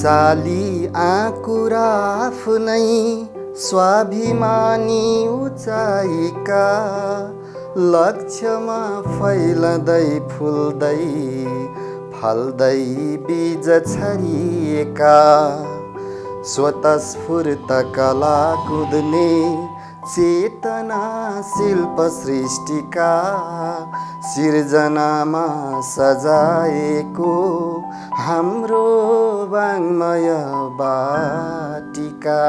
उचाली आँकुरा आफ्नै स्वाभिमानी उचाइका लक्ष्यमा फैलदै फुल्दै फल्दै बीज छरिएका स्वतस्फूर्त कला कुद्ने चेतना शिल्प सृष्टिका सिर्जनामा सजाएको हाम्रो वाङ्मय बाटिका।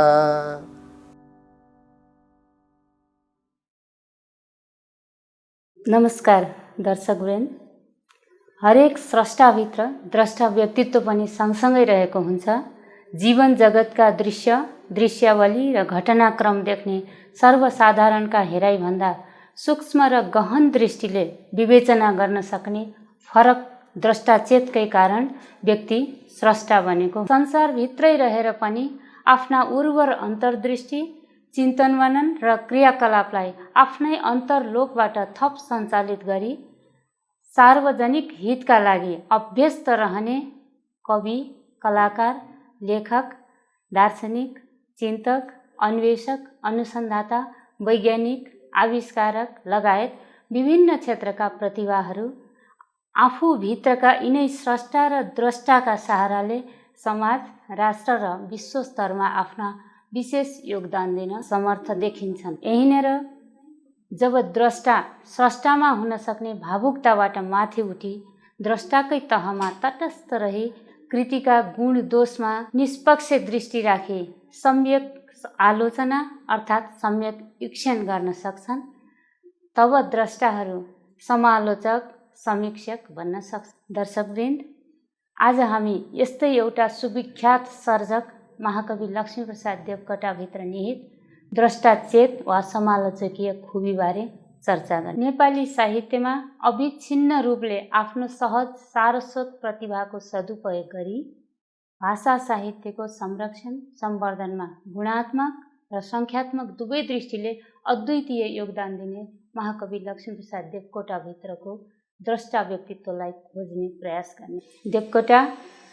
नमस्कार दर्शकवृन्द, हरेक स्रष्टाभित्र द्रष्टा व्यक्तित्व पनि सँगसँगै रहेको हुन्छ। जीवन जगतका दृश्यावली र घटनाक्रम देख्ने सर्वसाधारणका हेराइभन्दा सूक्ष्म र गहन दृष्टिले विवेचना गर्न सक्ने फरक द्रष्टाचेतकै कारण व्यक्ति स्रष्टा बनेको। संसारभित्रै रहेर पनि आफ्ना उर्वर अन्तर्दृष्टि, चिन्तन मनन र क्रियाकलापलाई आफ्नै अन्तर्लोकबाट थप सञ्चालित गरी सार्वजनिक हितका लागि अभ्यस्त रहने कवि, कलाकार, लेखक, दार्शनिक, चिन्तक, अन्वेषक, अनुसन्धाता, वैज्ञानिक, आविष्कारक लगायत विभिन्न क्षेत्रका प्रतिभाहरू आफूभित्रका यिनै स्रष्टा र द्रष्टाका सहाराले समाज, राष्ट्र र विश्व स्तरमा आफ्ना विशेष योगदान दिन समर्थ देखिन्छन्। यहीँनेर जब द्रष्टा स्रष्टामा हुन सक्ने भावुकताबाट माथि उठी द्रष्टाकै तहमा तटस्थ रही कृतिका गुण दोषमा निष्पक्ष दृष्टि राखी सम्यक आलोचना अर्थात् सम्यक वीक्षण गर्न सक्छन्, तब द्रष्टाहरू समालोचक, समीक्षक बन्न सक्छन्। दर्शकवृन्द, आज हामी यस्तै एउटा सुविख्यात सर्जक महाकवि लक्ष्मीप्रसाद देवकोटाभित्र निहित द्रष्टाचेत वा समालोचकीय खुबीबारे चर्चा गर्ने। नेपाली साहित्यमा अविच्छिन्न रूपले आफ्नो सहज सारस्वत प्रतिभाको सदुपयोग गरी भाषा साहित्यको संरक्षण संवर्धनमा गुणात्मक र सङ्ख्यात्मक दुवै दृष्टिले अद्वितीय योगदान दिने महाकवि लक्ष्मीप्रसाद देवकोटाभित्रको द्रष्टा व्यक्तित्वलाई खोज्ने प्रयास गर्ने। देवकोटा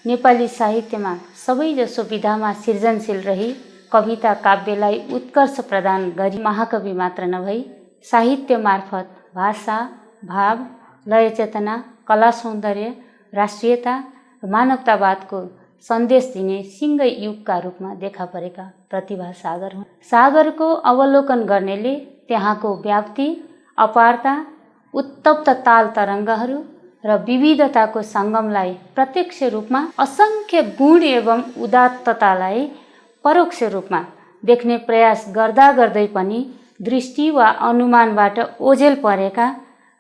नेपाली साहित्यमा सबैजसो विधामा सृजनशील रही कविता काव्यलाई उत्कर्ष प्रदान गरी महाकवि मात्र नभई साहित्य मार्फत भाषा, भाव, लय चेतना, कला सौन्दर्य, राष्ट्रियता र मानवतावादको सन्देश दिने सिङ्गै युगका रूपमा देखा परेका प्रतिभा सागर हुन्। सागरको अवलोकन गर्नेले त्यहाँको व्याप्ति, अपारता, उत्तप्त ताल तरङ्गहरू र विविधताको सङ्गमलाई प्रत्यक्ष रूपमा, असङ्ख्य गुण एवं उदात्ततालाई परोक्ष रूपमा देख्ने प्रयास गर्दा गर्दै पनि दृष्टि वा अनुमानबाट ओझेल परेका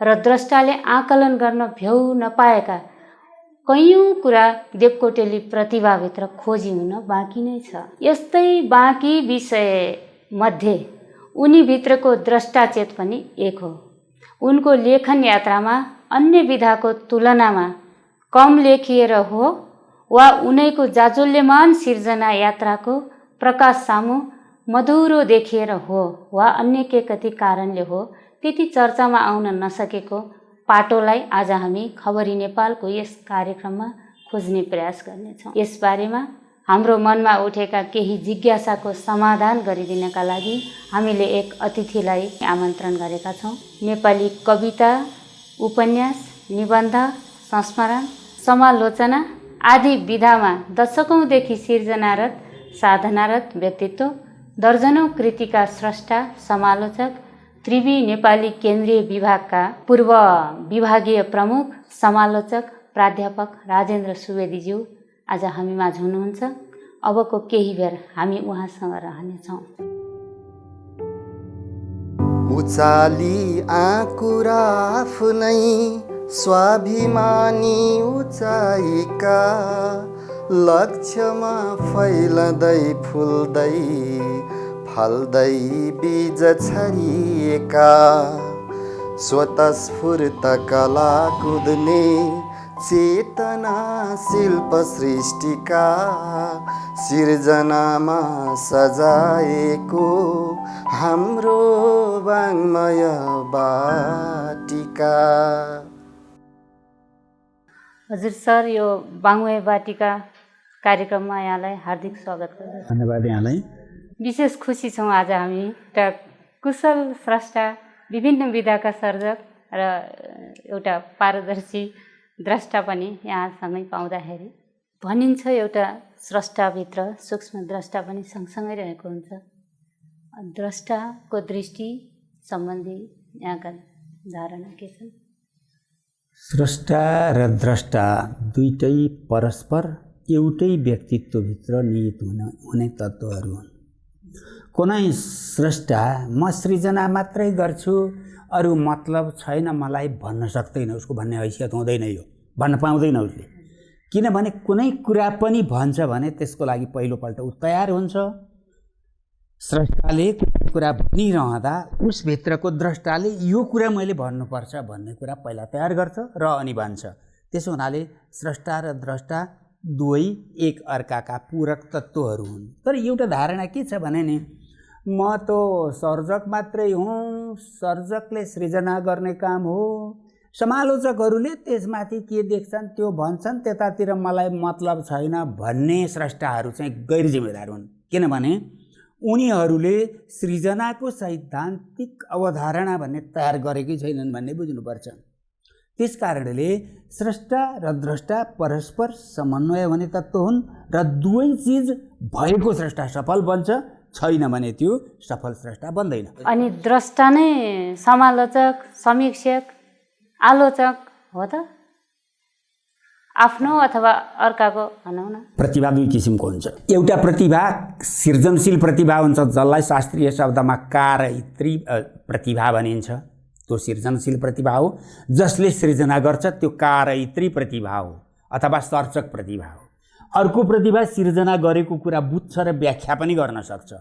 र द्रष्टाले आकलन गर्न भ्याउ नपाएका कैयौँ कुरा देवकोटेली प्रतिभाभित्र खोजी हुन बाँकी नै छ। यस्तै बाँकी विषय मध्ये उनीभित्रको द्रष्टाचेत पनि एक हो। उनको लेखन यात्रामा अन्य विधाको तुलनामा कम लेखिएर हो वा उनैको जाजोल्यमान सिर्जना यात्राको प्रकाश सामु मधुरो देखिएर हो वा अन्य के कति कारणले हो, त्यति चर्चामा आउन नसकेको पाटोलाई आज हामी खबरी नेपालको यस कार्यक्रममा खोज्ने प्रयास गर्नेछौँ। यसबारेमा हाम्रो मनमा उठेका केही जिज्ञासाको समाधान गरिदिनका लागि हामीले एक अतिथिलाई आमन्त्रण गरेका छौँ। नेपाली कविता, उपन्यास, निबन्ध, संस्मरण, समालोचना आदि विधामा दशकौँदेखि सिर्जनारत, साधनारत व्यक्तित्व, दर्जनौं कृतिका स्रष्टा, समालोचक, त्रिवी नेपाली केन्द्रीय विभागका पूर्व विभागीय प्रमुख, समालोचक, प्राध्यापक राजेन्द्र सुवेदीज्यू आज हामी माझ हुनुहुन्छ। अबको केही बेर हामी उहाँसँग रहनेछौँ। उचाली आँकुरा आफ्नै स्वाभिमानी उचाइका लक्ष्यमा फैलदै फुल्दै फल्दै बीज छरिएका स्वतस्फूर्त कला कुद्ने चेतना शिल्प सृष्टिका सिर्जनामा सजाएको हाम्रो वाङ्मय बाटिका। हजुर सर, यो वाङ्मय बाटिका कार्यक्रममा यहाँलाई हार्दिक स्वागत गर्दछु। धन्यवाद यहाँलाई। विशेष खुसी छौँ आज हामी एउटा कुशल स्रष्टा, विभिन्न विधाका सर्जक र एउटा पारदर्शी द्रष्टा पनि यहाँसँगै पाउँदाखेरि। भनिन्छ एउटा स्रष्टाभित्र सूक्ष्म द्रष्टा पनि सँगसँगै रहेको हुन्छ। द्रष्टाको दृष्टि सम्बन्धी यहाँका धारणा के छन्? स्रष्टा र द्रष्टा दुईटै परस्पर एउटै व्यक्तित्वभित्र निहित हुने तत्त्वहरू हुन्। कुनै स्रष्टा म सृजना मात्रै गर्छु, अरू मतलब छैन मलाई भन्न सक्दैन, उसको भन्ने हैसियत हुँदैन, यो भन्न पाउँदैन उसले। किनभने कुनै कुरा पनि भन्छ भने त्यसको लागि पहिलोपल्ट ऊ तयार हुन्छ। स्रष्टाले कुरा भनिरहँदा उसभित्रको द्रष्टाले यो कुरा मैले भन्नुपर्छ भन्ने कुरा पहिला तयार गर्छ र अनि भन्छ। त्यसो हुनाले स्रष्टा र द्रष्टा दुवै एक अर्काका पूरक तत्त्वहरू हुन्। तर एउटा धारणा के छ भने नि, म त सर्जक मात्रै हुँ, सर्जकले सृजना गर्ने काम हो, समालोचकहरूले त्यसमाथि के देख्छन् त्यो भन्छन्, त्यतातिर मलाई मतलब छैन भन्ने स्रष्टाहरू चाहिँ गैर जिम्मेदार हुन्। किनभने उनीहरूले सृजनाको सैद्धान्तिक अवधारणा भन्ने तयार गरेकै छैनन् भन्ने बुझ्नुपर्छ। त्यस कारणले स्रष्टा र द्रष्टा परस्पर समन्वय हुने तत्त्व हुन् र दुवै चिज भएको स्रष्टा सफल बन्छ, छैन भने त्यो सफल स्रष्टा बन्दैन। अनि द्रष्टा नै समालोचक, समीक्षक, आलोचक हो त? आफ्नो अथवा अर्काको भनौँ न। प्रतिभा दुई किसिमको हुन्छ। एउटा प्रतिभा सृजनशील प्रतिभा हुन्छ, जसलाई शास्त्रीय शब्दमा कारयित्री प्रतिभा भनिन्छ। त्यो सृजनशील प्रतिभा हो। जसले सृजना गर्छ त्यो कारयित्री प्रतिभा हो अथवा सर्जक प्रतिभा हो। अर्को प्रतिभा सृजना गरेको कुरा बुझ्छ र व्याख्या पनि गर्न सक्छ,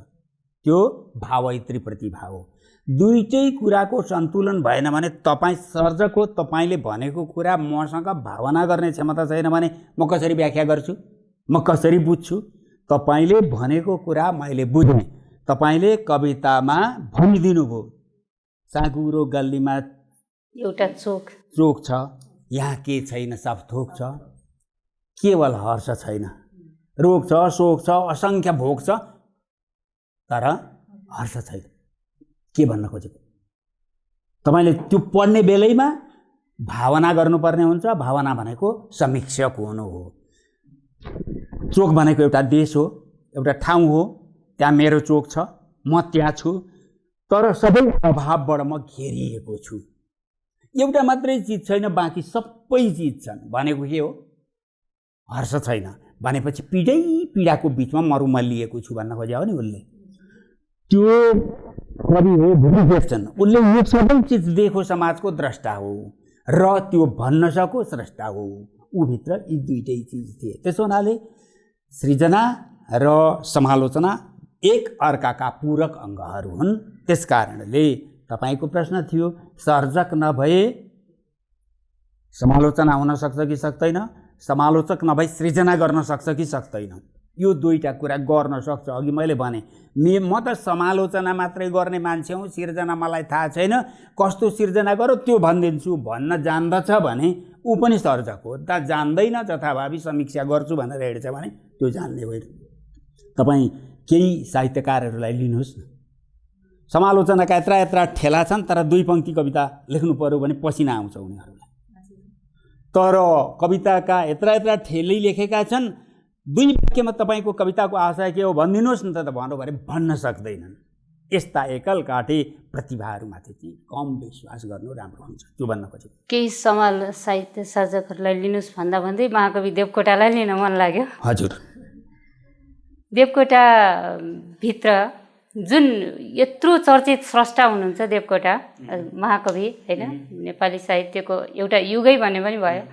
त्यो भावयित्री प्रतिभा हो। दुईटै कुराको सन्तुलन भएन भने तपाईँ सर्जक हो, तपाईँले भनेको कुरा मसँग भावना गर्ने क्षमता छैन भने म कसरी व्याख्या गर्छु, म कसरी बुझ्छु? तपाईँले भनेको कुरा मैले बुझेँ, तपाईँले कवितामा भनिदिनु भयो साँगुरो गल्लीमा एउटा चोक छ, यहाँ के छैन सब थोक छ, केवल हर्ष छैन, रोग छ, शोक छ, असङ्ख्य भोग छ, तर हर्ष छैन। के भन्न खोजेको? तपाईँले त्यो पढ्ने बेलैमा भावना गर्नुपर्ने हुन्छ। भावना भनेको समीक्षक हुनु हो। चोक भनेको एउटा देश हो, एउटा ठाउँ हो, त्यहाँ मेरो चोक छ, म त्यहाँ छु, तर सबै अभावबाट म घेरिएको छु। एउटा मात्रै चिज छैन, बाँकी सबै चिज छन् भनेको के हो? हर्ष छैन भनेपछि पीडाको बिचमा म रुमल्लिएको छु भन्न खोजे हो नि उसले। त्यो कवि हो, भूमिकेशन, उसले यो सबै चिज देखो समाजको द्रष्टा हो र त्यो भन्न सको स्रष्टा हो। ऊभित्र यी दुईटै चिज थिए। त्यसो हुनाले सृजना र समालोचना एक अर्काका पूरक अङ्गहरू हुन्। त्यस कारणले तपाईँको प्रश्न थियो सर्जक नभए समालोचना हुन सक्छ कि सक्दैन, समालोचक नभई सृजना गर्न सक्छ कि सक्दैन? यो दुईटा कुरा गर्न सक्छ। अघि मैले भने म त समालोचना मात्रै गर्ने मान्छे हुँ, सिर्जना मलाई थाहा छैन, कस्तो सिर्जना गरो त्यो भनिदिन्छु भन्न जान्दछ भने ऊ पनि सर्जक हो। त जान्दैन जथाभावी समीक्षा गर्छु भनेर हिँड्छ भने त्यो जान्ने होइन। तपाईँ केही साहित्यकारहरूलाई लिनुहोस् न, समालोचनाका यत्रा ठेला छन्, तर दुई पङ्क्ति कविता लेख्नु पर्यो भने पसिना आउँछ उनीहरूलाई। तर कविताका यत्रा ठेलै लेखेका छन्, दुई वाक्यमा तपाईँको कविताको आशय के हो भनिदिनुहोस् न त भन्नु भने भन्न सक्दैनन्। यस्ता एकल काटे प्रतिभाहरूमाथि चाहिँ कम विश्वास गर्नु राम्रो हुन्छ, त्यो भन्न खोजेको। केही समाल साहित्य सर्जकहरूलाई लिनुहोस् भन्दा भन्दै महाकवि देवकोटालाई लिन मन लाग्यो। हजुर, देवकोटा भित्र जुन यत्रो चर्चित स्रष्टा हुनुहुन्छ देवकोटा महाकवि होइन, नेपाली साहित्यको एउटा युगै भन्ने पनि भयो।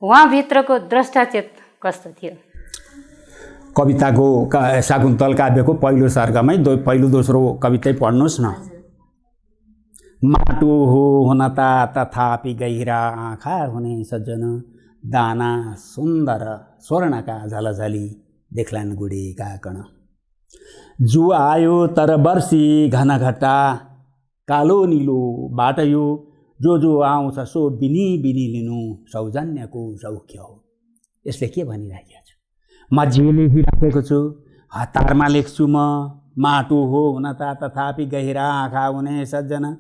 उहाँभित्रको द्रष्टाचेत कस्तो थियो? कविताको शाकुन्तल काव्यको पहिलो सर्गमै पहिलो दोस्रो कवितै पढ्नुहोस् न। माटो हो हुन तथापि गहिरा आँखा हुने सज्जन, दाना सुन्दर स्वर्णका झलझली देख्लान् गुडेका कण। जो आयो तर वर्षी घनघटा, कालो निलो बाट यो, जो आउँछ सो बिनी लिनु सौजन्यको सौख्य हो। यसले के भनिरहेको छ? म जे लेखिराखेको छु हतारमा लेख्छु, म माटो हो हुन त तथापि गहिरा आँखा हुने सज्जना।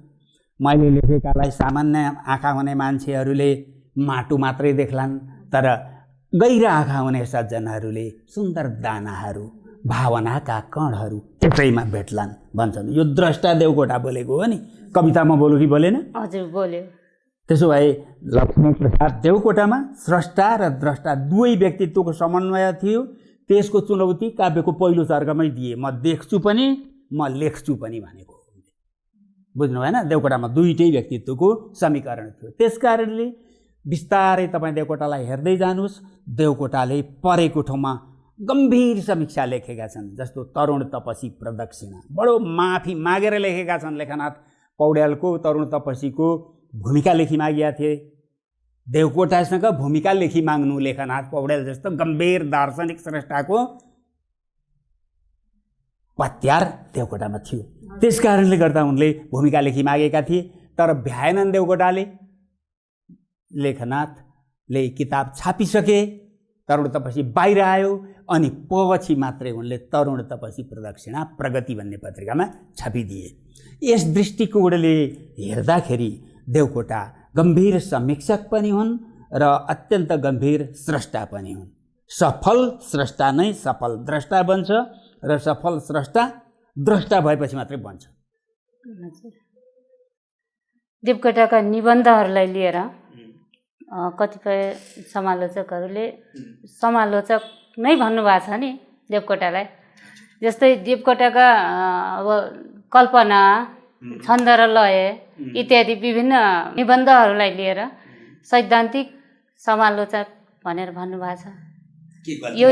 मैले लेखेकालाई सामान्य आँखा हुने मान्छेहरूले माटो मात्रै देख्लान्, तर गहिरा आँखा हुने सज्जनहरूले सुन्दर दानाहरू, भावनाका कणहरू त्यसैमा भेट्लान् भन्छन्। यो द्रष्टा देवकोटा बोलेको हो नि। कवितामा बोल्यो कि बोलेन? हजुर बोल्यो। त्यसो भए लक्ष्मीप्रसाद देवकोटामा स्रष्टा र द्रष्टा दुवै व्यक्तित्वको समन्वय थियो। त्यसको चुनौती काव्यको पहिलो सर्गमै दिए, म देख्छु पनि म लेख्छु पनि भनेको। बुझ्नु भएन? देवकोटामा दुईटै व्यक्तित्वको समीकरण थियो। त्यसकारणले बिस्तारै तपाईँ देवकोटालाई हेर्दै जानुहोस्। देवकोटाले परेको ठाउँमा गम्भीर समीक्षा लेखेका छन्, जस्तो तरुण तपसी प्रदक्षिणा, बडो माफी मागेर लेखेका छन्। लेखनाथ पौड्यालको तरुण तपसीको भूमिका लेखी मागेका थिए। देवकोटासँग भूमिका लेखी माग्नु लेखनाथ पौड्याल जस्तो गम्भीर दार्शनिक स्रष्टाको पत्यार देवकोटामा थियो। त्यसकारणले गर्दा उनले भूमिका लेखी मागेका थिए। तर भ्याएनन् देवकोटाले। लेखनाथले किताब छापिसके, तरुण तपसी बाहिर आयो, अनि पछि मात्रै उनले तरुण तपसी प्रदक्षिणा प्रगति भन्ने पत्रिकामा छापिदिए। यस दृष्टिकोणले हेर्दाखेरि देवकोटा गम्भीर समीक्षक पनि हुन् र अत्यन्त गम्भीर स्रष्टा पनि हुन्। सफल स्रष्टा नै सफल द्रष्टा बन्छ र सफल स्रष्टा द्रष्टा भएपछि मात्रै बन्छ। देवकोटाका निबन्धहरूलाई लिएर कतिपय समालोचकहरूले समालोचक नै भन्नुभएको छ नि देवकोटालाई। जस्तै देवकोटाका अब कल्पना, छन्द र लय इत्यादि विभिन्न निबन्धहरूलाई लिएर सैद्धान्तिक समालोचक भनेर भन्नुभएको छ। यो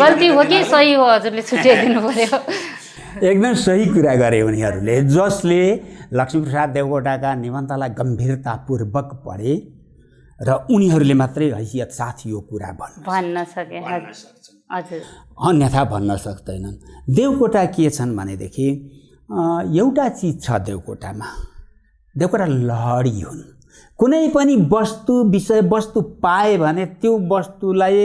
गल्ती हो कि सही हो? हजुरले छुट्याइदिनु पर्यो। एकदम सही कुरा गरे उनीहरूले, जसले लक्ष्मीप्रसाद देवकोटाका निबन्धलाई गम्भीरतापूर्वक पढे र उनीहरूले मात्रै हैसियत साथ यो कुरा भन्न सके। हजुर, अन्यथा भन्न सक्दैनन्। देवकोटा के छन् भनेदेखि एउटा चिज छ देवकोटामा, देवकोटा लहडी हुन्। कुनै पनि वस्तु विषयवस्तु पाए भने त्यो वस्तुलाई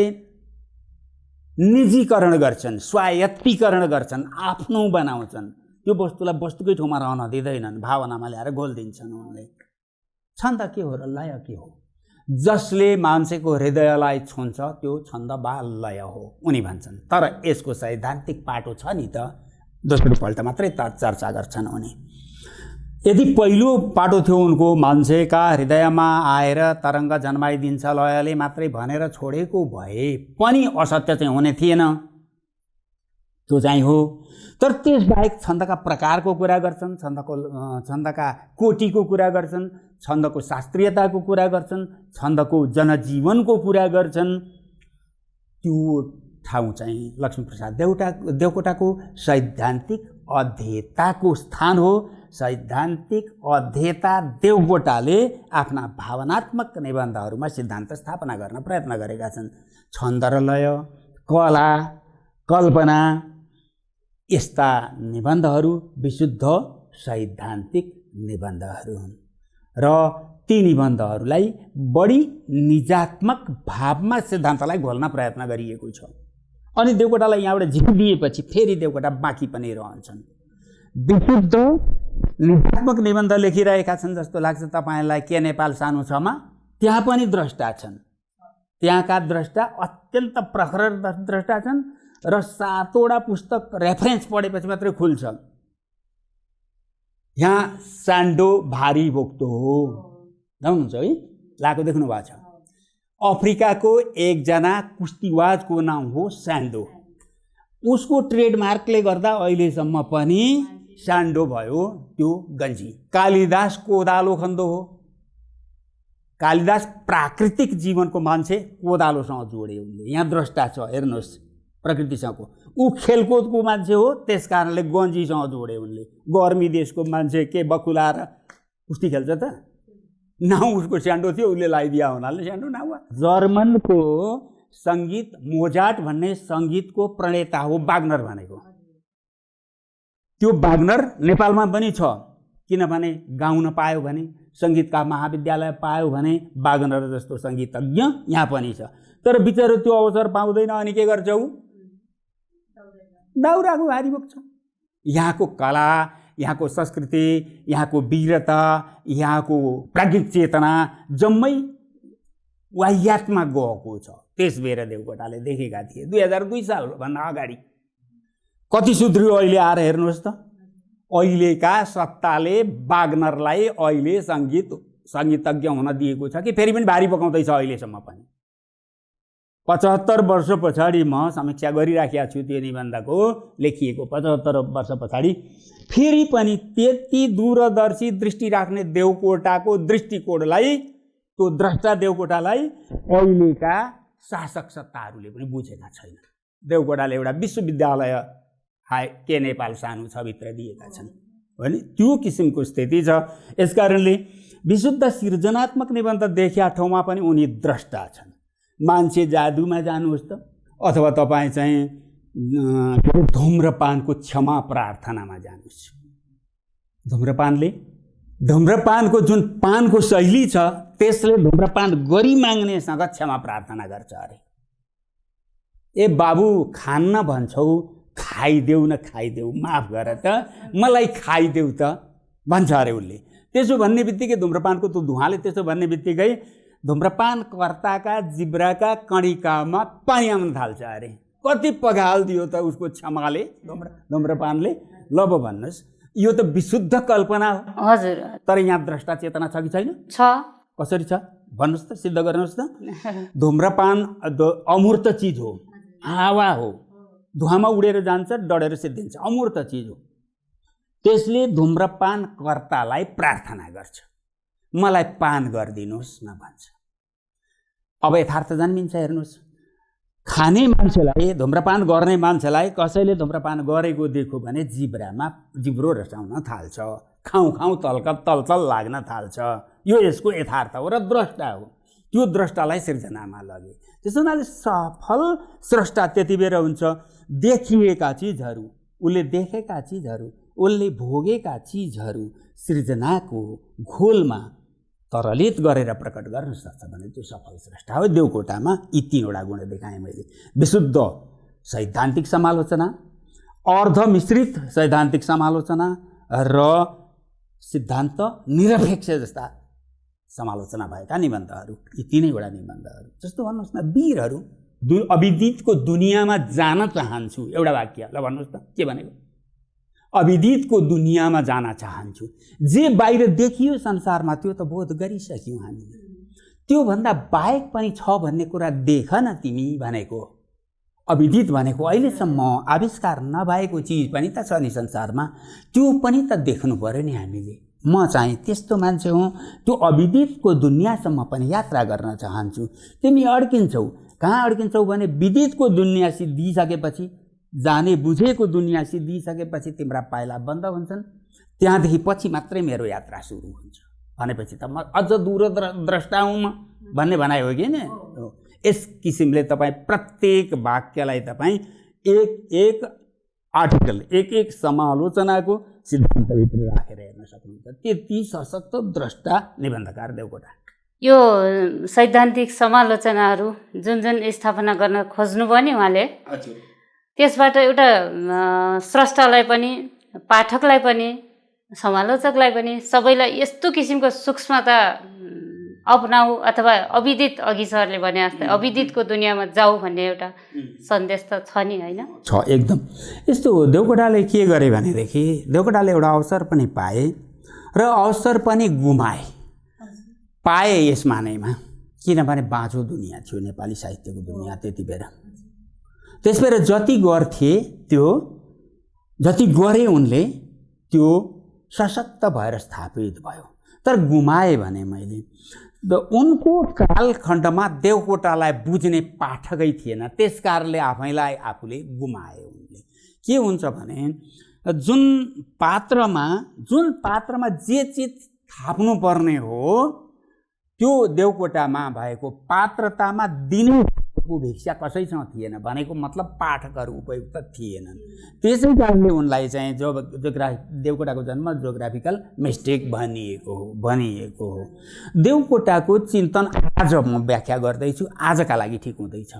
निजीकरण गर्छन्, स्वायत्तीकरण गर्छन्, आफ्नो बनाउँछन्। त्यो वस्तुलाई वस्तुकै ठाउँमा रहन दिँदैनन्, भावनामा ल्याएर घोलिदिन्छन् उनले। छन्द के हो र लय के हो? जसले मान्छेको हृदयलाई छुन्छ त्यो छन्द वा लय हो उनी भन्छन्। तर यसको सैद्धान्तिक पाटो छ नि त, दोस्रोपल्ट मात्रै चर्चा गर्छन् उनी। यदि पहिलो पाटो थियो उनको मान्छेका हृदयमा आएर तरङ्ग जन्माइदिन्छ लयले मात्रै भनेर छोडेको भए पनि असत्य चाहिँ हुने थिएन, त्यो चाहिँ हो। तर त्यसबाहेक छन्दका प्रकारको कुरा गर्छन्, छन्दका कोटिको कुरा गर्छन्, छन्दको शास्त्रीयताको कुरा गर्छन्, छन्दको जनजीवनको कुरा गर्छन्। त्यो ठाउँ चाहिँ लक्ष्मीप्रसाद देवकोटाको सैद्धान्तिक अध्येताको स्थान हो। सैद्धान्तिक अध्येता देवकोटाले आफ्ना भावनात्मक निबन्धहरूमा सिद्धान्त स्थापना गर्न प्रयत्न गरेका छन्। छन्द र लय, कला, कल्पना यस्ता निबन्धहरू विशुद्ध सैद्धान्तिक निबन्धहरू हुन् र ती निबन्धहरूलाई बढी निजात्मक भावमा सिद्धान्तलाई घोल्न प्रयत्न गरिएको छ। अनि देवकोटालाई यहाँबाट झिकिदिएपछि फेरि देवकोटा बाँकी पनि रहन्छन्। विशुद्ध निजात्मक निबन्ध लेखिरहेका छन् जस्तो लाग्छ तपाईँलाई। के नेपाल सानो छमा त्यहाँ पनि द्रष्टा छन्, त्यहाँका द्रष्टा अत्यन्त प्रखर द्रष्टा छन् र 7वटा पुस्तक रेफरेन्स पढेपछि मात्रै खुल्छ। यहाँ स्यान्डो भारी बोक्तो हो, जाउनुहुन्छ है, लाएको देख्नु भएको छ। अफ्रिकाको एकजना कुस्तीवाजको नाम हो स्यान्डो। उसको ट्रेडमार्कले गर्दा अहिलेसम्म पनि स्यान्डो भयो त्यो गन्जी। कालिदास कोदालो खन्दो हो। कालिदास प्राकृतिक जीवनको मान्छे, कोदालोसँग जोडे उनले। यहाँ द्रष्टा छ, हेर्नुहोस्, प्रकृतिसँगको। ऊ खेलकुदको मान्छे हो, त्यस कारणले गन्जीसँग जोडे उनले। गर्मी देशको मान्छे के बकुलाएर कुस्ती खेल्छ त? नाउँ उसको स्यान्डो थियो, उसले लगाइदिया हुनाले स्यान्डो नाउँ। जर्मनको सङ्गीत मोजार्ट भन्ने सङ्गीतको प्रणेता हो वाग्नर भनेको। त्यो वाग्नर नेपालमा पनि छ, किनभने गाउन पायो भने, सङ्गीतका महाविद्यालय पायो भने वाग्नर जस्तो सङ्गीतज्ञ यहाँ पनि छ। तर बिचरा त्यो अवसर पाउँदैन, अनि के गर्छ ऊ? दाउराको भारी बोक्छ। यहाँको कला, यहाँको संस्कृति, यहाँको वीरता, यहाँको प्राज्ञिक चेतना जम्मै वाह्यात्मा गएको छ। त्यस बेर देवकोटाले देखेका थिए 2002 सालभन्दा अगाडि। कति सुध्रियो अहिले आएर हेर्नुहोस् त। अहिलेका सत्ताले वाग्नरलाई अहिले सङ्गीतज्ञ हुन दिएको छ कि फेरि पनि भारी पकाउँदैछ अहिलेसम्म पनि। 75 वर्ष पछाडि म समीक्षा गरिराखेका छु त्यो निबन्धको, लेखिएको 75 वर्ष पछाडि फेरि पनि त्यति दूरदर्शी दृष्टि राख्ने देवकोटाको दृष्टिकोणलाई, त्यो द्रष्टा देवकोटालाई अहिलेका शासक सत्ताहरूले पनि बुझेका छैन। देवकोटाले एउटा विश्वविद्यालय के नेपाल सानो छ भित्र दिएका छन् भने त्यो किसिमको स्थिति छ। यसकारणले विशुद्ध सृजनात्मक निबन्ध देखिया ठाउँमा पनि उनी द्रष्टा छन्। मान्छे जादुमा जानुहोस् त, अथवा तपाईँ चाहिँ धूम्रपानको क्षमा प्रार्थनामा जानुहोस्। धूम्रपानको जुन पानको शैली छ त्यसले धूम्रपान गरी माग्नेसँग क्षमा प्रार्थना गर्छ अरे। ए बाबु खान्न भन्छौ, खाइदेऊ न खाइदेऊ, माफ गर त, मलाई खाइदेऊ त भन्छ अरे उसले। त्यसो भन्ने बित्तिकै धूम्रपानको त्यो धुवाले त्यसो भन्ने बित्तिकै धूम्रपानकर्ताका जिब्राका कणिकामा पानी आउन थाल्छ अरे। कति पगालिदियो त उसको क्षमाले, धूम्रपानले। ल भन्नुहोस्, यो त विशुद्ध कल्पना हो। हजुर। तर यहाँ द्रष्टा चेतना छ कि छैन? छ। कसरी छ भन्नुहोस् त, सिद्ध गर्नुहोस् त। धूम्रपान अमूर्त चिज हो, हावा हो, धुवामा उडेर जान्छ, डढेर सिद्धिन्छ, अमूर्त चिज हो। त्यसले धूम्रपानकर्तालाई प्रार्थना गर्छ, मलाई पान गरिदिनुहोस् न भन्छ। अब यथार्थ जन्मिन्छ हेर्नुहोस्। खाने मान्छेलाई, धूम्रपान गर्ने मान्छेलाई कसैले धूम्रपान गरेको देख्यो भने जिब्रो रसाउन थाल्छ, खाउँ खाउँ तलतल लाग्न थाल्छ। यो यसको यथार्थ हो र द्रष्टा हो। त्यो द्रष्टालाई सृजनामा लगे। त्यसो हुनाले सफल स्रष्टा त्यति बेर हुन्छ देखिएका चिजहरू, उसले देखेका चिजहरू, उसले भोगेका चिजहरू सृजनाको घोलमा तरलित गरेर प्रकट गर्न सक्छ भने त्यो सफल स्रष्टा हो। देवकोटामा यी तीनवटा गुण देखाएँ मैले। विशुद्ध सैद्धान्तिक समालोचना, अर्धमिश्रित सैद्धान्तिक समालोचना र सिद्धान्त निरपेक्ष जस्ता समालोचना भएका निबन्धहरू, यी तीनैवटा निबन्धहरू। जस्तो भन्नुहोस् न, वीरहरू अविदितको दुनियाँमा जान चाहन्छु, एउटा वाक्य ल भन्नुहोस् त के भनेको? अविदितको दुनियाँमा जान चाहन्छु। जे बाहिर देखियो संसारमा त्यो त बोध गरिसक्यौँ हामीले। त्योभन्दा बाहेक पनि छ भन्ने कुरा देख न तिमी भनेको। अविदित भनेको अहिलेसम्म आविष्कार नभएको चिज पनि त छ नि संसारमा, त्यो पनि त देख्नु पर्यो नि हामीले। म चाहिँ त्यस्तो मान्छे हुँ, त्यो अविदितको दुनियाँसम्म पनि यात्रा गर्न चाहन्छु। तिमी अड्किन्छौ, कहाँ अड्किन्छौ भने विदितको दुनियाँ सिद्धिसकेपछि, जाने बुझेको दुनियाँ सिद्धिसकेपछि तिम्रा पाइला बन्द हुन्छन्। त्यहाँदेखि पछि मात्रै मेरो यात्रा सुरु हुन्छ भनेपछि त म अझ दूरद्रष्टा हुँ म भन्ने भनाइ हो कि नि। यस किसिमले तपाईँ प्रत्येक वाक्यलाई तपाईँ एक आर्टिकल, एक समालोचनाको सिद्धान्तभित्र राखेर हेर्न सक्नुहुन्छ। त्यति सशक्त द्रष्टा निबन्धकार देवकोटा। यो सैद्धान्तिक समालोचनाहरू जुन स्थापना गर्न खोज्नुभयो नि उहाँले, त्यसबाट एउटा स्रष्टालाई पनि, पाठकलाई पनि, समालोचकलाई पनि, सबैलाई यस्तो किसिमको सूक्ष्मता अपनाऊ अथवा अविदित, अघि सरले भने जस्तै अविदितको दुनियाँमा जाऊ भन्ने एउटा सन्देश त छ नि, होइन? छ, एकदम। यस्तो देवकोटाले के गरे भनेदेखि देवकोटाले एउटा अवसर पनि पाए र अवसर पनि गुमाए। पाए यस मानेमा किनभने बाँझो दुनियाँ थियो नेपाली साहित्यको दुनियाँ त्यति बेर। त्यसबेर जति गर्थे त्यो, जति गरे उनले त्यो सशक्त भएर स्थापित भयो। तर गुमाए भने मैले उनको कालखण्डमा देवकोटालाई बुझ्ने पाठकै थिएन। त्यस कारणले आफैलाई आफूले गुमाए उनले। के हुन्छ भने जुन पात्रमा जे चिज थाप्नुपर्ने हो त्यो देवकोटामा भएको पात्रतामा दिने बुभिक्षा कसैसँग थिएन भनेको मतलब पाठकहरू उपयुक्त थिएनन्। त्यसै कारणले उनलाई चाहिँ देवकोटाको जन्म जोग्राफिकल मिस्टेक भनिएको हो। देवकोटाको चिन्तन आज म व्याख्या गर्दैछु, आजका लागि ठिक हुँदैछ।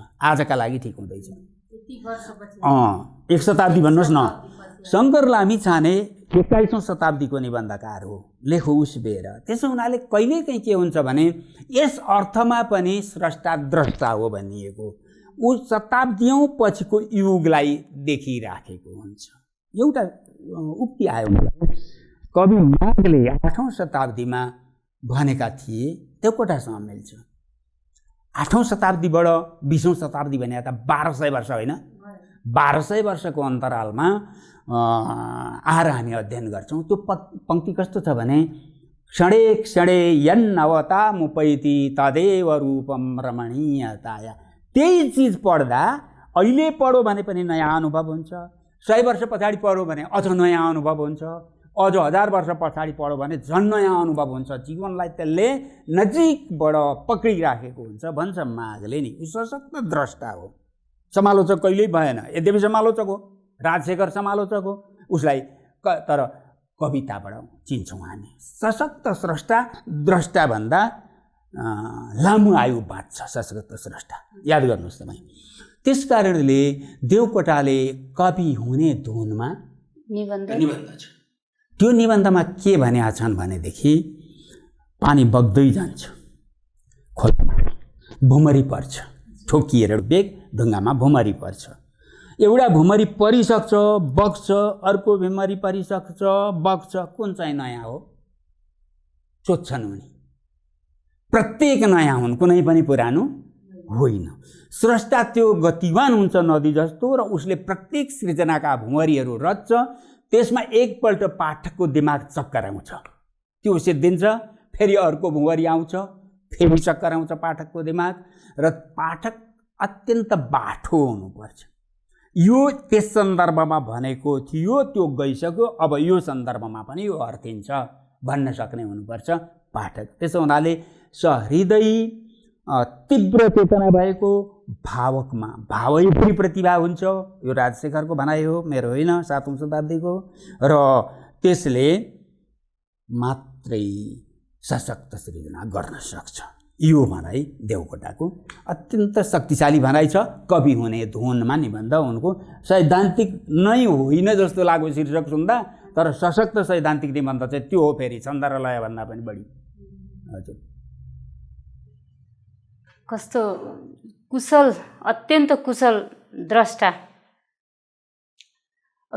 1 शताब्दी भन्नुहोस् न। शङ्कर लामिछाने 21औं शताब्दीको निबन्धकार हो, लेखो उस्बेर। त्यसो हुनाले कहिलेकाहीँ के हुन्छ भने यस अर्थमा पनि स्रष्टा द्रष्टा हो भनिएको, ऊ शताब्दीौँ पछिको युगलाई देखिराखेको हुन्छ। एउटा उक्ति आयो मलाई, कवि माघले 8औं शताब्दीमा भनेका थिए, देवकोटासँग मिल्छ। 8औं शताब्दीबाट 20औं शताब्दी भने त 1200 वर्ष होइन, 1200 वर्षको अन्तरालमा आएर हामी अध्ययन गर्छौँ। त्यो पंक्ति कस्तो छ भने, क्षणे क्षणे यन्नवतामुपैति तदेव रूपम रमणीयताया। त्यही चिज पढ्दा अहिले पढो भने पनि नयाँ अनुभव हुन्छ, 100 वर्ष पछाडि पढो भने अझ नयाँ अनुभव हुन्छ, अझ 1000 वर्ष पछाडि पढो भने झन् नयाँ अनुभव हुन्छ। जीवनलाई त्यसले नजिकबाट पक्रिराखेको हुन्छ भन्छ माघले नि। सशक्त द्रष्टा हो, समालोचक कहिल्यै भएन। यद्यपि समालोचक हो, राजशेखर समालोचक हो, उसलाई तर कविताबाट चिन्छौँ हामी। सशक्त स्रष्टा द्रष्टा भन्दा लामो आयु बाँच्छ सशक्त स्रष्टा, याद गर्नुहोस् तपाईँ। त्यस कारणले देवकोटाले कवि हुने धुनमा निबन्ध छ। त्यो निबन्धमा के भनेका छन् भनेदेखि, पानी बग्दै जान्छ, खोलामा भुमरी पर्छ, ठोकिएर बेग ढुङ्गामा भुमरी पर्छ। एउटा भुमरी परिसक्छ, बग्छ, अर्को भुमरी परिसक्छ, बग्छ, कुन चाहिँ नयाँ हो? सोध्छन् उनी। प्रत्येक नयाँ हुन्, कुनै पनि पुरानो होइन। स्रष्टा त्यो गतिवान हुन्छ नदी जस्तो, र उसले प्रत्येक सृजनाका भुमरीहरू रच्छ। त्यसमा एकपल्ट पाठकको दिमाग चक्कर आउँछ, त्यो सिद्धिन्छ, फेरि अर्को भुमरी आउँछ, फेरि चक्कर आउँछ पाठकको दिमाग, र पाठक अत्यन्त बाठो हुनुपर्छ। यो त्यस सन्दर्भमा भनेको थियो, त्यो गइसक्यो, अब यो सन्दर्भमा पनि यो अर्थिन्छ भन्न सक्ने हुनुपर्छ पाठक। त्यसो हुनाले सहृदय तीव्र चेतना भएको, भावकमा भावैपुरी प्रतिभा हुन्छ। यो राजशेखरको भनाइ हो, मेरो होइन, 7औं शताब्दीको। र त्यसले मात्रै सशक्त सृजना गर्न सक्छ। यो भनाइ देवकोटाको अत्यन्त शक्तिशाली भनाइ छ। कवि हुने धुनमा निबन्ध उनको सैद्धान्तिक नै होइन जस्तो लाग्यो शीर्षक सुन्दा, तर सशक्त सैद्धान्तिक निबन्ध चाहिँ त्यो हो, फेरि छन्द र लय भन्दा पनि बढी। हजुर, कस्तो कुशल, अत्यन्त कुशल द्रष्टा।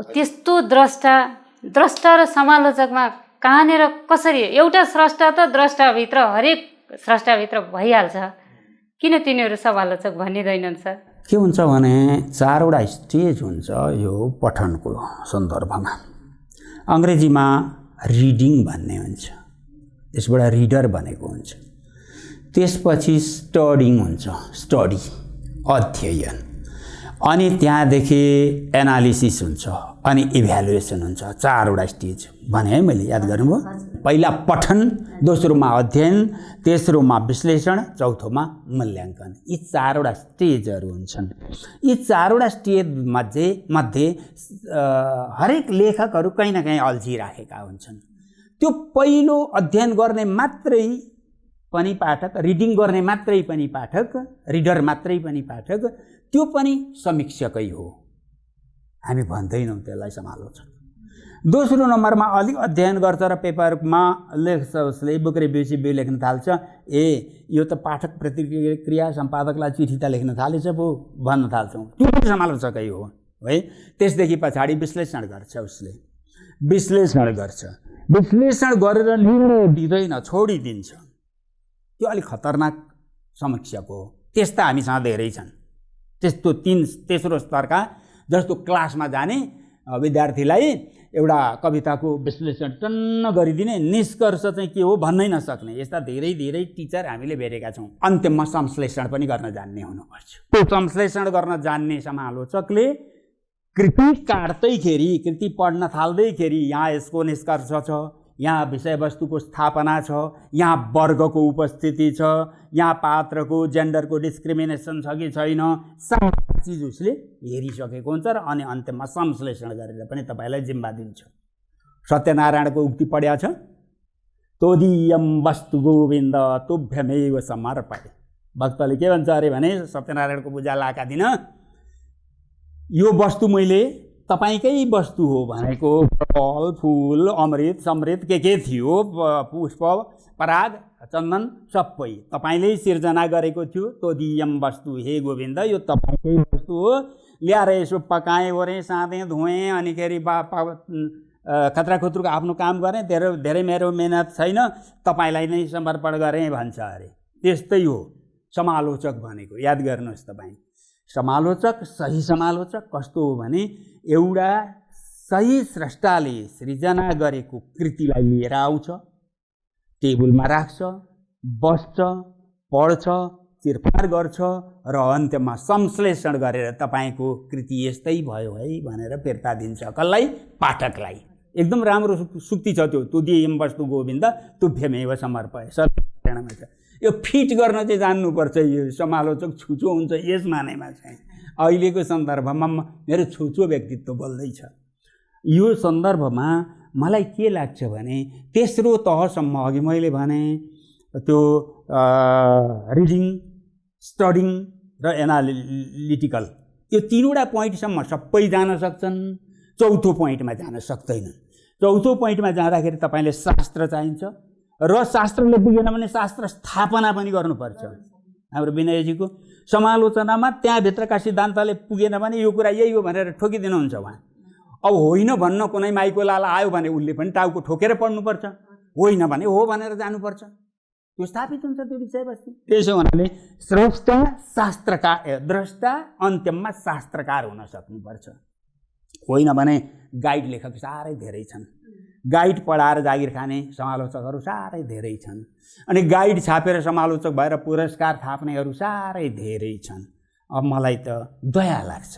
त्यस्तो द्रष्टा र समालोचकमा कहाँनिर कसरी एउटा स्रष्टा त द्रष्टाभित्र, हरेक स्रष्टाभित्र भइहाल्छ, किन तिनीहरू समालोचक भनिँदैनन् सर? के हुन्छ भने 4वटा स्टेज हुन्छ यो पठनको सन्दर्भमा। अङ्ग्रेजीमा रिडिङ भन्ने हुन्छ, त्यसबाट रिडर भनेको हुन्छ। त्यसपछि स्टडिङ हुन्छ, स्टडी अध्ययन, अनि त्यहाँदेखि एनालिसिस हुन्छ, अनि इभ्यालुएसन हुन्छ। 4वटा स्टेज भने है मैले, याद गर्नुभयो? पहिला पठन, दोस्रोमा अध्ययन, तेस्रोमा विश्लेषण, चौथोमा मूल्याङ्कन। यी 4वटा स्टेजहरू हुन्छन्। यी 4वटा स्टेज मध्ये हरेक लेखकहरू कहीँ न कहीँ अल्झिराखेका हुन्छन्। त्यो पहिलो अध्ययन गर्ने मात्रै पनि पाठक, रिडिङ गर्ने मात्रै पनि पाठक, रिडर मात्रै पनि पाठक, त्यो पनि समीक्षकै हो, हामी भन्दैनौँ त्यसलाई समालोचक। दोस्रो नम्बरमा अलिक अध्ययन गर्छ र पेपरमा लेख्छ, उसले बुक रिभ्यू लेख्न थाल्छ, यो त पाठक प्रतिक्रिया सम्पादकलाई चिठी त लेख्न थालेछ पो भन्न थाल्छौँ, त्यो पनि समालोचकै हो है। त्यसदेखि पछाडि विश्लेषण गर्छ, उसले विश्लेषण गरेर निर्णय दिँदैन, छोडिदिन्छ। त्यो अलिक खतरनाक समीक्षक हो। त्यस्ता हामीसँग धेरै छन्। त्यस्तो तेस्रो स्तरका, जस्तो क्लासमा जाने विद्यार्थीलाई एउटा कविताको विश्लेषण टन्न गरिदिने, निष्कर्ष चाहिँ के हो भन्नै नसक्ने, यस्ता धेरै टिचर हामीले भेटेका छौँ। अन्त्यमा संश्लेषण पनि गर्न जान्ने हुनुपर्छ। त्यो संश्लेषण गर्न जान्ने समालोचकले कृति काट्दैखेरि, कृति पढ्न थाल्दैखेरि यहाँ यसको निष्कर्ष छ, यहाँ विषयवस्तुको स्थापना छ, यहाँ वर्गको उपस्थिति छ, यहाँ पात्रको जेन्डरको डिस्क्रिमिनेसन छ कि छैन, सारा चिज उसले हेरिसकेको हुन्छ र अनि अन्त्यमा संश्लेषण गरेर पनि तपाईँलाई जिम्मा दिन्छ। सत्यनारायणको उक्ति पढ्या छ, तोदीयम वस्तु गोविन्द तुभ्यमेव समर्पये। भक्तले के भन्छ अरे भने सत्यनारायणको पूजा लाका दिन यो वस्तु मैले तपाईँकै वस्तु हो भनेको फल फुल अमृत समृत के थियो, पुष्प पराग चन्दन सबै तपाईँले सिर्जना गरेको थियो। तोदीयम वस्तु हे गोविन्द यो तपाईँकै वस्तु हो, ल्याएर यसो पकाएँ ओरेँ साँधेँ धोएँ अनि खेरि खतरा खुत्रुको आफ्नो काम गरेँ, धेरै मेरो मेहनत छैन, तपाईँलाई नै समर्पण गरेँ भन्छ अरे। त्यस्तै हो समालोचक भनेको। याद गर्नुहोस् तपाईँ, समालोचक सही समालोचक कस्तो हो भने एउटा सही स्रष्टाले सृजना गरेको कृतिलाई लिएर आउँछ, टेबलमा राख्छ, बस्छ, पढ्छ, चिरफार गर्छ र अन्त्यमा संश्लेषण गरेर तपाईँको कृति यस्तै भयो है भनेर फिर्ता दिन्छ। कसलाई? पाठकलाई। एकदम राम्रो सुक्ति छ त्यो, तुदीयम वस्तु गोविन्द तुभ्यमेव समर्पये। सत्यनारायणमा छ। यो फिट गर्न चाहिँ जान्नुपर्छ। यो समालोचक छुचो हुन्छ यस मानेमा चाहिँ। अहिलेको सन्दर्भमा मेरो छुचो व्यक्तित्व बोल्दैछ। यो सन्दर्भमा मलाई के लाग्छ भने तेस्रो तहसम्म अघि मैले भने त्यो रिडिङ, स्टडिङ र एनालिटिकल यो तीनवटा पोइन्टसम्म सबै जान सक्छन्, चौथो पोइन्टमा जान सक्दैनन्। चौथो पोइन्टमा जाँदाखेरि तपाईँले शास्त्र चाहिन्छ र शास्त्रले पुगेन भने शास्त्र स्थापना पनि गर्नुपर्छ। हाम्रो विनयजीको समालोचनामा त्यहाँभित्रका सिद्धान्तले पुगेन भने यो कुरा यही हो भनेर ठोकिदिनुहुन्छ उहाँ। अब होइन भन्न कुनै माइको लाला आयो भने उसले पनि टाउको ठोकेर पढ्नुपर्छ, होइन भने हो भनेर जानुपर्छ। त्यो स्थापित हुन्छ त्यो विषयवस्तु। त्यसो हुनाले स्रष्टा शास्त्रकार, द्रष्टा अन्त्यमा शास्त्रकार हुन सक्नुपर्छ। होइन भने गाइड लेखक साह्रै धेरै छन्, गाइड पढाएर जागिर खाने समालोचकहरू साह्रै धेरै छन्, अनि गाइड छापेर समालोचक भएर पुरस्कार थाप्नेहरू साह्रै धेरै छन्। अब मलाई त दया लाग्छ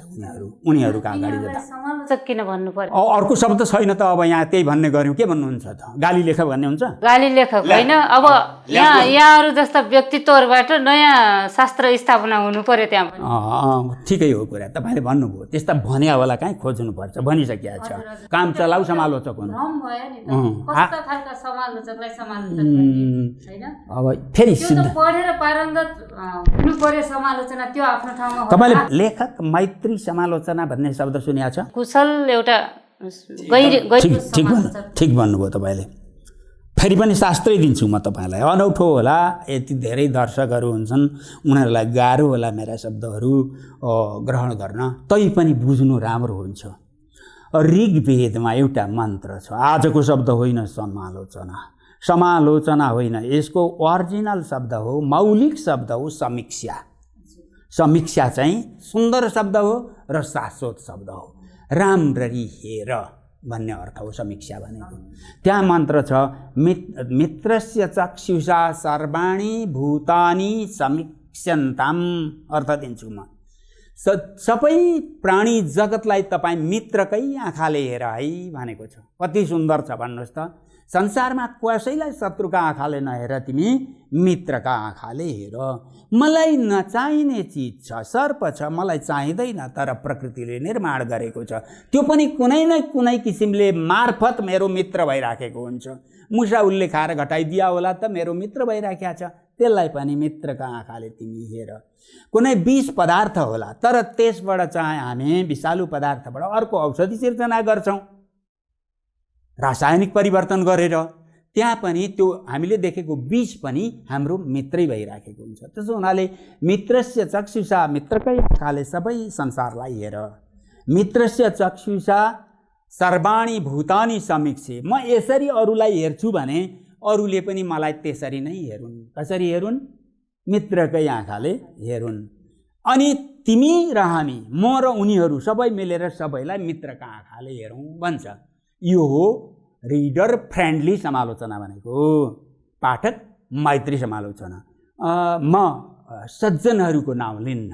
उनीहरूका अगाडि जाँदा। समालोचक किन भन्नु पर्यो? अर्को शब्द छैन त। अब यहाँ त्यही भन्ने गऱ्यौँ, के भन्नुहुन्छ त? गाली लेखक भन्ने हुन्छ? गाली लेखक होइन। अब यहाँहरू जस्ता व्यक्तित्वहरूबाट नयाँ शास्त्र स्थापना हुनु पर्यो त्यहाँ पनि। ठिकै हो कुरा, तपाईँले भन्नुभयो। त्यस्ता भन्या होला कहीँ खोज्नुपर्छ, भनिसकिया छ। काम चलाउ समालोचक हुनु। अब फेरि पढेर पारङ्गत हुनु पर्यो समालोचना, त्यो आफ्नो ठाउँमा। तपाईँले लेखक मैत्री समालोचना भन्ने शब्द सुनेको छ? कुशल एउटा ठिक भन्नुभयो तपाईँले। फेरि पनि शास्त्रै दिन्छु म तपाईँलाई। अनौठो होला, यति धेरै दर्शकहरू हुन्छन्, उनीहरूलाई गाह्रो होला मेरा शब्दहरू ग्रहण गर्न, तैपनि बुझ्नु राम्रो हुन्छ। ऋग्वेदमा एउटा मन्त्र छ, आजको शब्द होइन समालोचना, समालोचना होइन, यसको ओरिजिनल शब्द हो, मौलिक शब्द हो समीक्षा। समीक्षा चाहिँ सुन्दर शब्द हो र शाश्वत शब्द हो। राम्ररी हेर भन्ने अर्थ हो समीक्षा भनेको। त्यहाँ मन्त्र छ, मित्रस्य चक्षुषा सर्वाणि भूतानि समीक्षन्ताम। अर्थ दिन्छु म, सबै प्राणी जगतलाई तपाईँ मित्रकै आँखाले हेर है भनेको छ। कति सुन्दर छ भन्नुहोस् त। संसारमा कसैलाई शत्रुका आँखाले नहेर तिमी मित्रका आँखाले हेर। मलाई नचाहिने चिज छ, सर्प छ, मलाई चाहिँदैन, तर प्रकृतिले निर्माण गरेको छ, त्यो पनि कुनै न कुनै किसिमले मार्फत मेरो मित्र भइराखेको हुन्छ। मुसा उसले खाएर घटाइदिया होला त मेरो मित्र भइराखेको छ, त्यसलाई पनि मित्रका आँखाले तिमी हेर। कुनै विष पदार्थ होला, तर त्यसबाट चाहिँ हामी विषालु पदार्थबाट अर्को औषधि सिर्जना गर्छौँ रासायनिक परिवर्तन गरेर, त्यहाँ पनि त्यो हामीले देखेको विष पनि हाम्रो मित्रै भइराखेको हुन्छ। त्यसो हुनाले मित्रस्य चक्षुषा, मित्रकै आँखाले सबै संसारलाई हेर। मित्रस्य चक्षुषा सर्वाणि भूतानि समीक्षे। म यसरी अरूलाई हेर्छु भने अरूले पनि मलाई त्यसरी नै हेरुन्। कसरी हेरुन्? मित्रकै आँखाले हेरुन्। अनि तिमी र हामी, म र उनीहरू सबै मिलेर सबैलाई मित्रका आँखाले हेरौँ भन्छ। यो हो रिडर फ्रेन्डली समालोचना भनेको। पाठक मैत्री समालोचना। म सज्जनहरूको नाउँ लिन्न,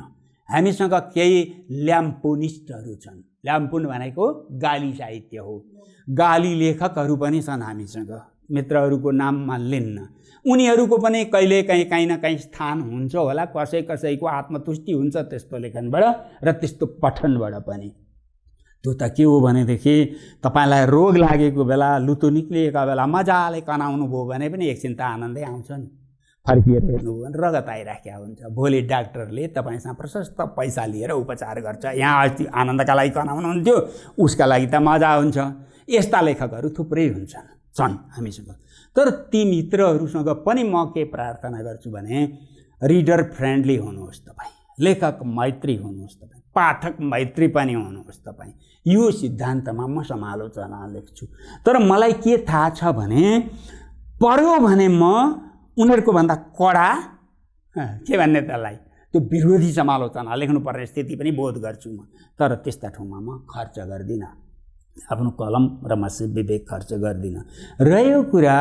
हामीसँग केही ल्याम्पुनिस्टहरू छन्। ल्याम्पुन भनेको गाली साहित्य हो, गाली लेखकहरू पनि छन् हामीसँग। मित्रहरूको नाममा लिन्न। उनीहरूको पनि कहिले काहीँ न काहीँ स्थान हुन्छ होला, कसैको आत्मतुष्टि हुन्छ त्यस्तो लेखनबाट र त्यस्तो पठनबाट पनि। त्यो त के हो भनेदेखि तपाईँलाई रोग लागेको बेला, लुतो निक्लिएका बेला मजाले कनाउनु भयो भने पनि एकछिन त आनन्दै आउँछ नि। फर्किएर हेर्नुभयो भने रगत आइराखेको हुन्छ। भोलि डाक्टरले तपाईँसँग प्रशस्त पैसा लिएर उपचार गर्छ। यहाँ अस्ति आनन्दका लागि कनाउनुहुन्थ्यो, उसका लागि त मजा हुन्छ। यस्ता लेखकहरू थुप्रै छन् हामीसँग। तर ती मित्रहरूसँग पनि म के प्रार्थना गर्छु भने रिडर फ्रेन्डली हुनुहोस् तपाईँ, लेखक मैत्री हुनुहोस् तपाईँ, पाठक मैत्री पनि हुनुहोस् तपाईँ। यो सिद्धान्तमा म समालोचना लेख्छु। तर मलाई के थाहा छ भने पर्यो भने म उनीहरूको भन्दा कडा के भन्ने त्यसलाई त्यो विरोधी समालोचना लेख्नुपर्ने स्थिति पनि बोध गर्छु म। तर त्यस्ता ठाउँमा म खर्च गर्दिनँ, आफ्नो कलम र मसी विवेक खर्च गर्दिनँ। रह्यो कुरा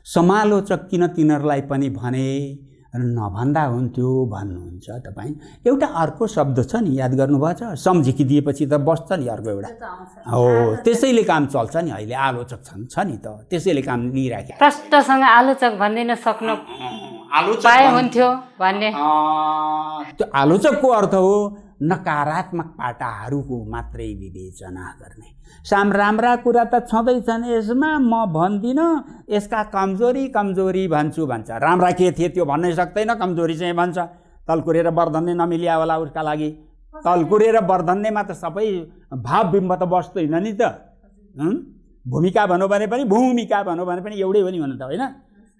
समालोचक किन तिनीहरूलाई पनि भने नभन्दा हुन्थ्यो भन्नुहुन्छ तपाईँ। एउटा अर्को शब्द छ नि, याद गर्नुभएको छ, सम्झिकी दिएपछि त बस्छ नि अर्को एउटा हो, त्यसैले काम चल्छ नि। अहिले आलोचक छ नि त, त्यसैले काम लिइराख्यो। प्रष्टसँग आलोचक भन्दैन सक्नु पाए हुन्थ्यो भन्ने। त्यो आलोचकको अर्थ हो नकारात्मक पाटाहरूको मात्रै विवेचना गर्ने। राम्रा कुरा त छँदैछन् यसमा, म भन्दिनँ यसका कमजोरी भन्छु भन्छ। राम्रा के थिए त्यो भन्नै सक्दैन, कमजोरी चाहिँ भन्छ। तलकुरेर वर्धन्ने नमिलिया होला उसका लागि। तलकुरेर वर्धन्नेमा त सबै भावबिम्ब त बस्दैन नि त। भूमिका भनौँ भने पनि भूमिका भनौँ भने पनि एउटै हो नि भन्नु त, होइन?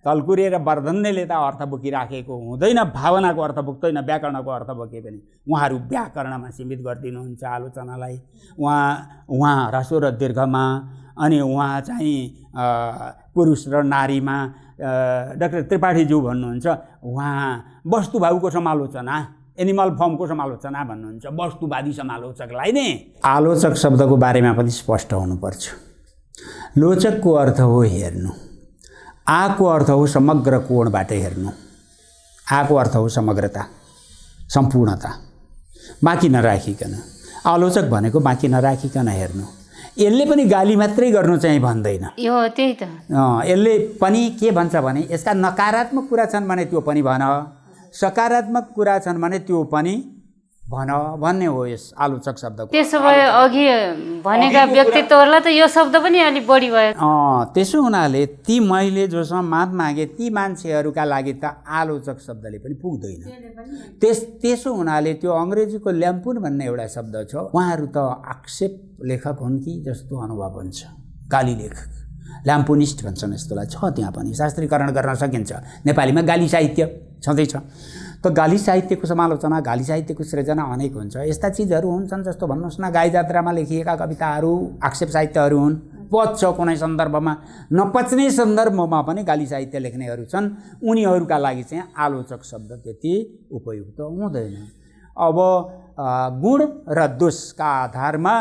तलकुरेर वर्धन्नेले त अर्थ बोकिराखेको हुँदैन, भावनाको अर्थ बोक्दैन, व्याकरणको अर्थ बोके पनि। उहाँहरू व्याकरणमा सीमित गरिदिनुहुन्छ आलोचनालाई। उहाँ ह्रस्व र दीर्घमा, अनि उहाँ चाहिँ पुरुष र नारीमा। डाक्टर त्रिपाठीज्यू भन्नुहुन्छ उहाँ वस्तुभावको समालोचना, एनिमल फर्मको समालोचना भन्नुहुन्छ। वस्तुवादी समालोचकलाई नै आलोचक शब्दको बारेमा पनि स्पष्ट हुनुपर्छ। लोचकको अर्थ हो हेर्नु, आको अर्थ हो समग्र कोणबाट हेर्नु, आको अर्थ हो समग्रता, सम्पूर्णता, बाँकी नराखिकन। आलोचक भनेको बाँकी नराखिकन हेर्नु। यसले पनि गाली मात्रै गर्नु चाहिँ भन्दैन। यो त्यही त, यसले पनि के भन्छ भने यसका नकारात्मक कुरा छन् भने त्यो पनि भन, सकारात्मक कुरा छन् भने त्यो पनि भन भन्ने हो यस आलोचक शब्दको। त्यसो भए अघि भनेका व्यक्तित्वहरूलाई त यो शब्द पनि अलिक बढी भयो। त्यसो हुनाले ती मैले जोसँग माफ मागे ती मान्छेहरूका लागि त आलोचक शब्दले पनि पुग्दैन। त्यसो हुनाले त्यो अङ्ग्रेजीको ल्याम्पुन भन्ने एउटा शब्द छ, उहाँहरू त आक्षेप लेखक हुन् कि जस्तो अनुभव हुन्छ। गाली लेखक, ल्याम्पुनिस्ट भन्छन् यस्तोलाई, छ त्यहाँ पनि, शास्त्रीकरण गर्न सकिन्छ। नेपालीमा गाली साहित्य छँदैछ। त गाली साहित्यको समालोचना, गाली साहित्यको सृजना अनेक हुन्छ। यस्ता चिजहरू हुन्छन् जस्तो भन्नुहोस् न, गाई जात्रामा लेखिएका कविताहरू आक्षेप साहित्यहरू हुन्। पच्छ कुनै सन्दर्भमा, नपच्ने सन्दर्भमा पनि गाली साहित्य लेख्नेहरू छन्। उनीहरूका लागि चाहिँ आलोचक शब्द त्यति उपयुक्त हुँदैन। अब गुण र दोषका आधारमा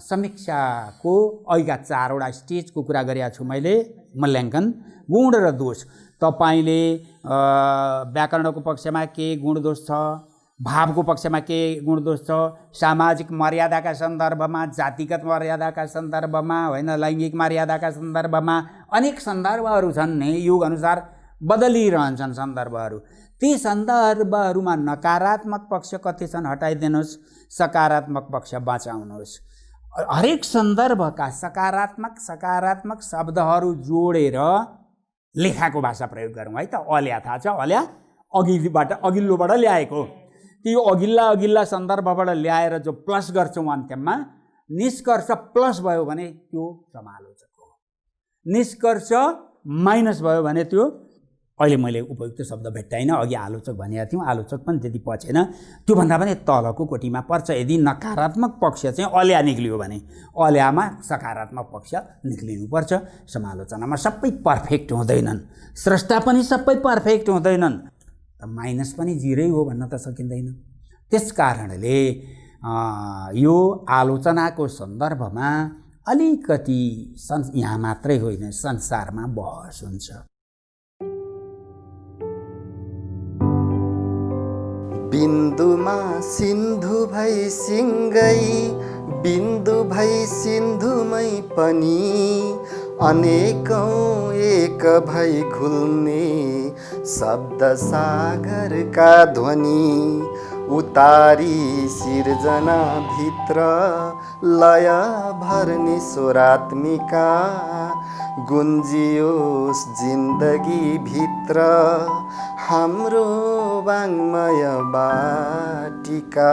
समीक्षाको अहिलेका 4वटा स्टेजको कुरा गरेको छु मैले। मूल्याङ्कन, गुण र दोष। तपाईँले व्याकरणको पक्षमा के गुण दोष छ, भावको पक्षमा के गुण दोष छ, सामाजिक मर्यादाका सन्दर्भमा, जातिगत मर्यादाका सन्दर्भमा, होइन लैङ्गिक मर्यादाका सन्दर्भमा अनेक सन्दर्भहरू छन् नि, युग अनुसार बदलिरहन्छन् सन्दर्भहरू। ती सन्दर्भहरूमा नकारात्मक पक्ष कति छन् हटाइदिनुहोस्, सकारात्मक पक्ष बचाउनुहोस्। हरेक सन्दर्भका सकारात्मक शब्दहरू जोडेर लेखाको भाषा प्रयोग गरौँ है त। अल्या थाहा छ, अल्या अघिल्लोबाट ल्याएको, त्यो अघिल्ला सन्दर्भबाट ल्याएर जो प्लस गर्छौँ अन्त्यमा, निष्कर्ष प्लस भयो भने त्यो समालोचक हो, निष्कर्ष माइनस भयो भने त्यो, अहिले मैले उपयुक्त शब्द भेट्टाइनँ, अघि आलोचक भनेका थियौँ, आलोचक पनि त्यति पचेन, त्योभन्दा पनि तलको कोटीमा पर्छ। यदि नकारात्मक पक्ष चाहिँ अल्या निक्लियो भने अल्यामा सकारात्मक पक्ष निक्लिनुपर्छ। समालोचनामा सबै पर्फेक्ट हुँदैनन्, स्रष्टा पनि सबै पर्फेक्ट हुँदैनन्, माइनस पनि 0 हो भन्न त सकिँदैन। त्यस कारणले यो आलोचनाको सन्दर्भमा अलिकति यहाँ मात्रै होइन संसारमा बहस हुन्छ। बिन्दुमा सिन्धु भई सिङ्गै, बिन्दु भई सिन्धुमै पनि अनेकौं एक भई घुल्ने शब्द सागरका ध्वनि उतारी सिर्जना भित्र लय भर्ने स्वरात्मिका गुन्जियोस् जिन्दगी भित्र हाम्रो वाङ्मय बाटिका।